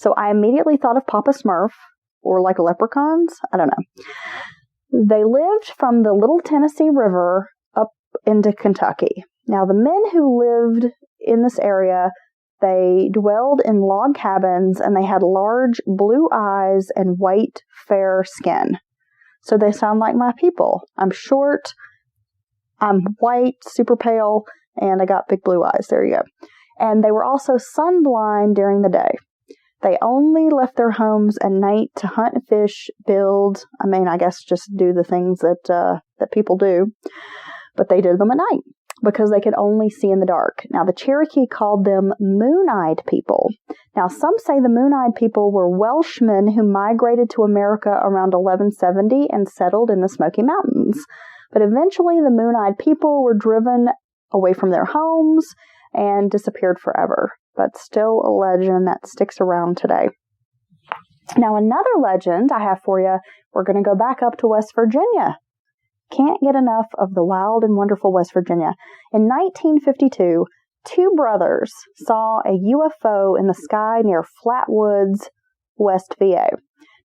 So I immediately thought of Papa Smurf, or like leprechauns. I don't know. They lived from the Little Tennessee River up into Kentucky. Now, the men who lived in this area, they dwelled in log cabins, and they had large blue eyes and white, fair skin. So they sound like my people. I'm short, I'm white, super pale, and I got big blue eyes. There you go. And they were also sunblind during the day. They only left their homes at night to hunt, fish, build. I guess just do the things that people do. But they did them at night because they could only see in the dark. Now, the Cherokee called them moon-eyed people. Now, some say the moon-eyed people were Welshmen who migrated to America around 1170 and settled in the Smoky Mountains. But eventually, the moon-eyed people were driven away from their homes and disappeared forever. But still a legend that sticks around today. Now, another legend I have for you, we're going to go back up to West Virginia. Can't get enough of the wild and wonderful West Virginia. In 1952, two brothers saw a UFO in the sky near Flatwoods, West VA.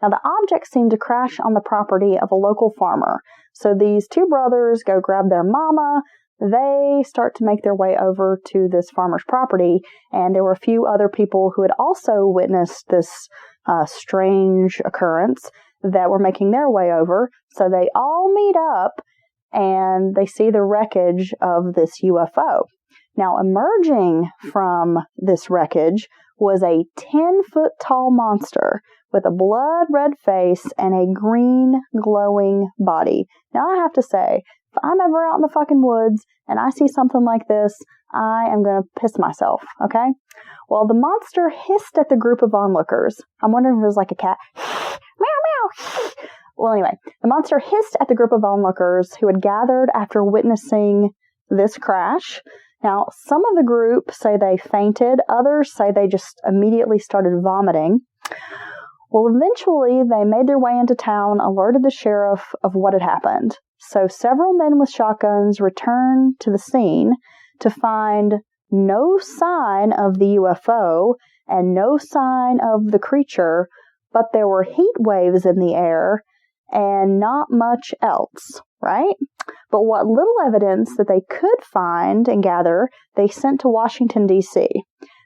Now, the object seemed to crash on the property of a local farmer. So these two brothers go grab their mama. They start to make their way over to this farmer's property, and there were a few other people who had also witnessed this strange occurrence that were making their way over. So they all meet up, and they see the wreckage of this UFO. Now, emerging from this wreckage was a 10-foot tall monster with a blood red face and a green glowing body. Now, I have to say, if I'm ever out in the fucking woods and I see something like this, I am going to piss myself, okay? Well, the monster hissed at the group of onlookers. I'm wondering if it was like a cat. Meow, meow. Well, anyway, the monster hissed at the group of onlookers who had gathered after witnessing this crash. Now, some of the group say they fainted. Others say they just immediately started vomiting. Well, eventually, they made their way into town, alerted the sheriff of what had happened. So several men with shotguns returned to the scene to find no sign of the UFO and no sign of the creature, but there were heat waves in the air and not much else, right? But what little evidence that they could find and gather, they sent to Washington, D.C.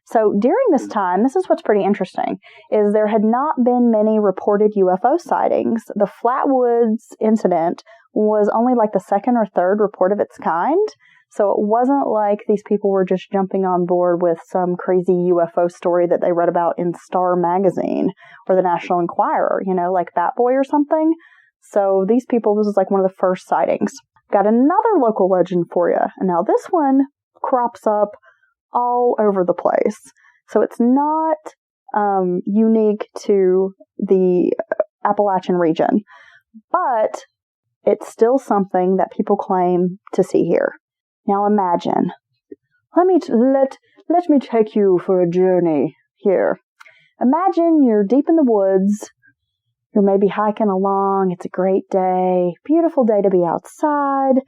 So during this time, this is what's pretty interesting, is there had not been many reported UFO sightings. The Flatwoods incident was only like the second or third report of its kind. So it wasn't like these people were just jumping on board with some crazy UFO story that they read about in Star Magazine or the National Enquirer, like Bat Boy or something. So these people, this is like one of the first sightings. Got another local legend for you. And now this one crops up all over the place. So it's not unique to the Appalachian region, but it's still something that people claim to see here. Now imagine, let me take you for a journey here. Imagine you're deep in the woods, you're maybe hiking along, it's a great day, beautiful day to be outside.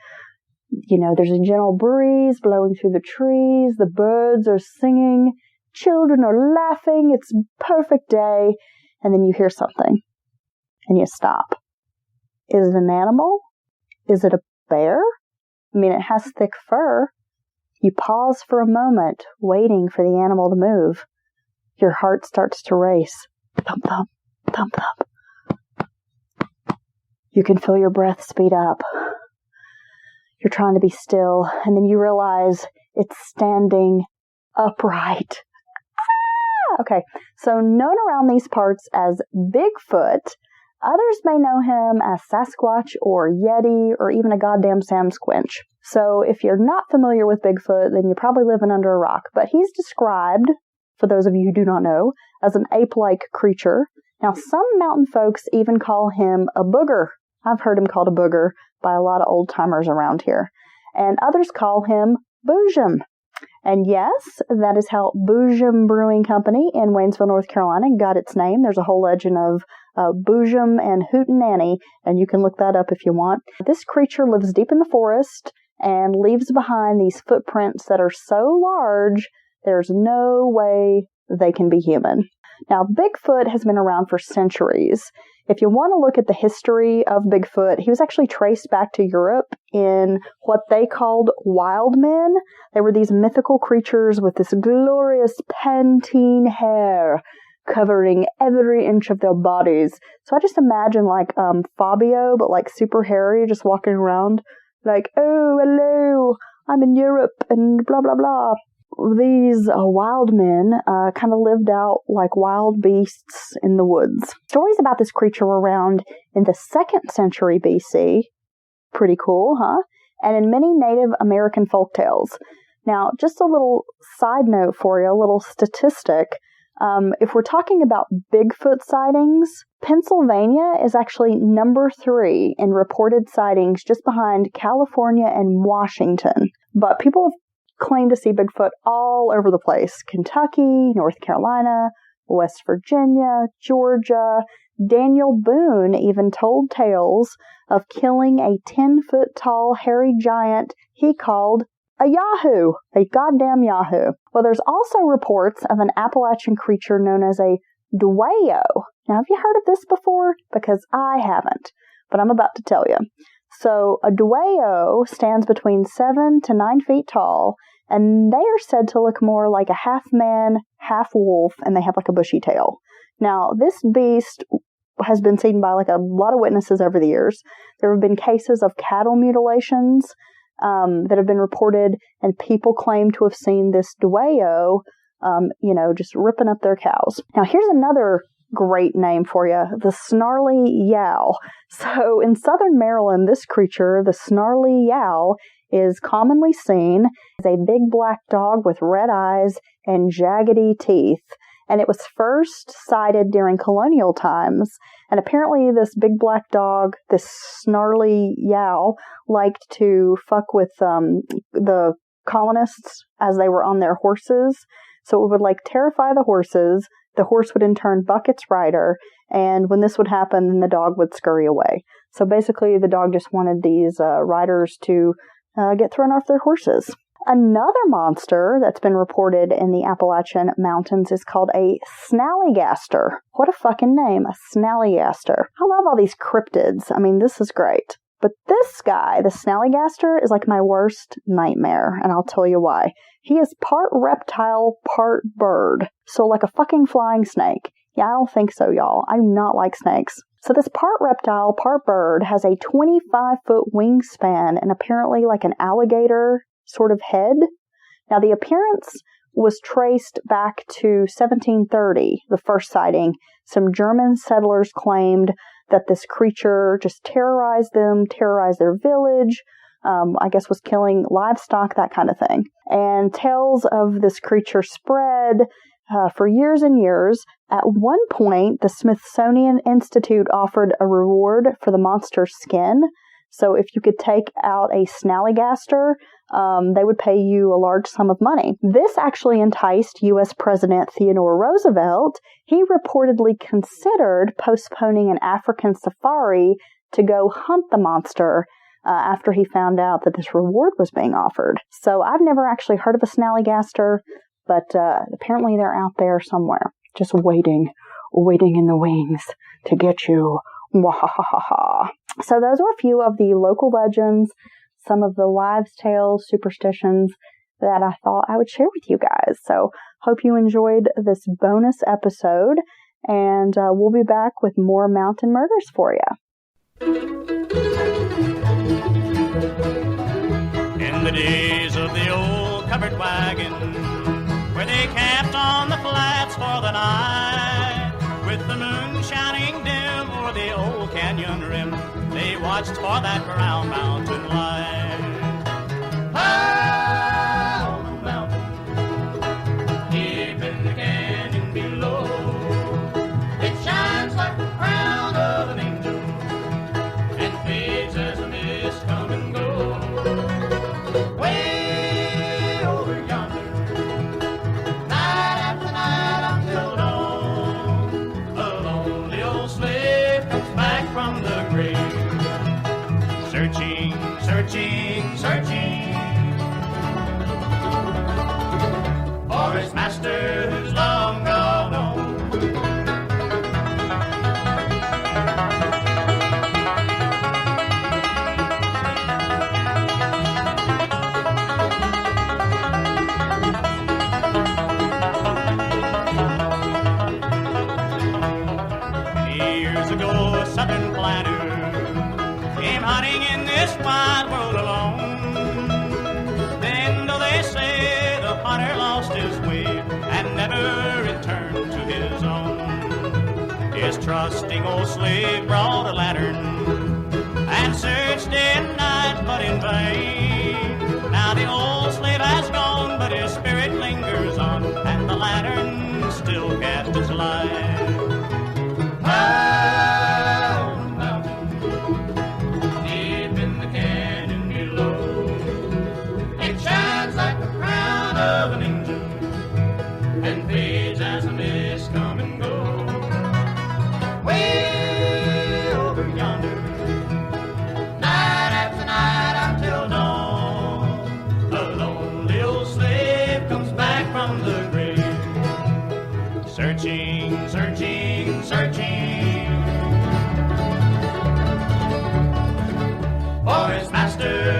There's a gentle breeze blowing through the trees, the birds are singing, children are laughing, it's a perfect day, and then you hear something, and you stop. Is it an animal? Is it a bear? It has thick fur. You pause for a moment, waiting for the animal to move. Your heart starts to race. Thump, thump, thump, thump. You can feel your breath speed up. You're trying to be still, and then you realize it's standing upright. Ah! Okay, so known around these parts as Bigfoot, others may know him as Sasquatch or Yeti or even a goddamn Sam Squinch. So if you're not familiar with Bigfoot, then you're probably living under a rock. But he's described, for those of you who do not know, as an ape-like creature. Now, some mountain folks even call him a booger. I've heard him called a booger by a lot of old-timers around here. And others call him Boojum. And yes, that is how Boojum Brewing Company in Waynesville, North Carolina got its name. There's a whole legend of Boojum and Hootenanny, and you can look that up if you want. This creature lives deep in the forest and leaves behind these footprints that are so large, there's no way they can be human. Now, Bigfoot has been around for centuries. If you want to look at the history of Bigfoot, he was actually traced back to Europe in what they called wild men. They were these mythical creatures with this glorious Pantene hair covering every inch of their bodies. So I just imagine like Fabio, but like super hairy, just walking around like, oh, hello, I'm in Europe and blah, blah, blah. These wild men kind of lived out like wild beasts in the woods. Stories about this creature were around in the 2nd century BC. Pretty cool, huh? And in many Native American folktales. Now, just a little side note for you, a little statistic. If we're talking about Bigfoot sightings, Pennsylvania is actually number 3 in reported sightings, just behind California and Washington. But people have claimed to see Bigfoot all over the place. Kentucky, North Carolina, West Virginia, Georgia. Daniel Boone even told tales of killing a 10-foot tall hairy giant he called a yahoo, a goddamn yahoo. Well, there's also reports of an Appalachian creature known as a dwayo. Now, have you heard of this before? Because I haven't, but I'm about to tell you. So, a dwayo stands between 7 to 9 feet tall, and they are said to look more like a half man, half wolf, and they have like a bushy tail. Now, this beast has been seen by like a lot of witnesses over the years. There have been cases of cattle mutilations that have been reported, and people claim to have seen this dwayo, just ripping up their cows. Now, here's another great name for you, the snarly yow. So, in southern Maryland, this creature, the snarly yow, is commonly seen as a big black dog with red eyes and jaggedy teeth. And it was first sighted during colonial times. And apparently this big black dog, this snarly yow, liked to fuck with the colonists as they were on their horses. So it would like terrify the horses. The horse would in turn buck its rider. And when this would happen, then the dog would scurry away. So basically the dog just wanted these riders to get thrown off their horses. Another monster that's been reported in the Appalachian Mountains is called a snallygaster. What a fucking name, a snallygaster. I love all these cryptids. I mean, this is great. But this guy, the snallygaster, is like my worst nightmare, and I'll tell you why. He is part reptile, part bird. So like a fucking flying snake. Yeah, I don't think so, y'all. I do not like snakes. So this part reptile, part bird has a 25-foot wingspan and apparently like an alligator sort of head. Now, the appearance was traced back to 1730, the first sighting. Some German settlers claimed that this creature just terrorized them, terrorized their village, I guess was killing livestock, that kind of thing. And tales of this creature spread for years and years. At one point, the Smithsonian Institute offered a reward for the monster's skin. So if you could take out a snallygaster, they would pay you a large sum of money. This actually enticed U.S. President Theodore Roosevelt. He reportedly considered postponing an African safari to go hunt the monster after he found out that this reward was being offered. So I've never actually heard of a snallygaster, but apparently they're out there somewhere, just waiting in the wings to get you. Wahahaha. So those were a few of the local legends, some of the wives' tales, superstitions that I thought I would share with you guys. So hope you enjoyed this bonus episode, and we'll be back with more mountain murders for you. In the days of the old covered wagon, where they camped on the flats for the night, with the moon shining dim o'er the old canyon rim, they watched for that brown mountain light. High on the mountain, deep in the canyon below, it shines like the crown of an angel, and fades as the mist come and go. Way over yonder, night after night until dawn, a lonely old slave comes back from the grave, searching this trusting old slave brought a lantern and searched day and night, but in vain. Now the old slave has gone, but his spirit lingers on, and the lantern still casts its light. High on the mountain, deep in the canyon below, it shines like the crown of an angel and fades as the mist come and go. Way over yonder, night after night until dawn, a lonely old slave comes back from the grave, searching, searching, searching for his master.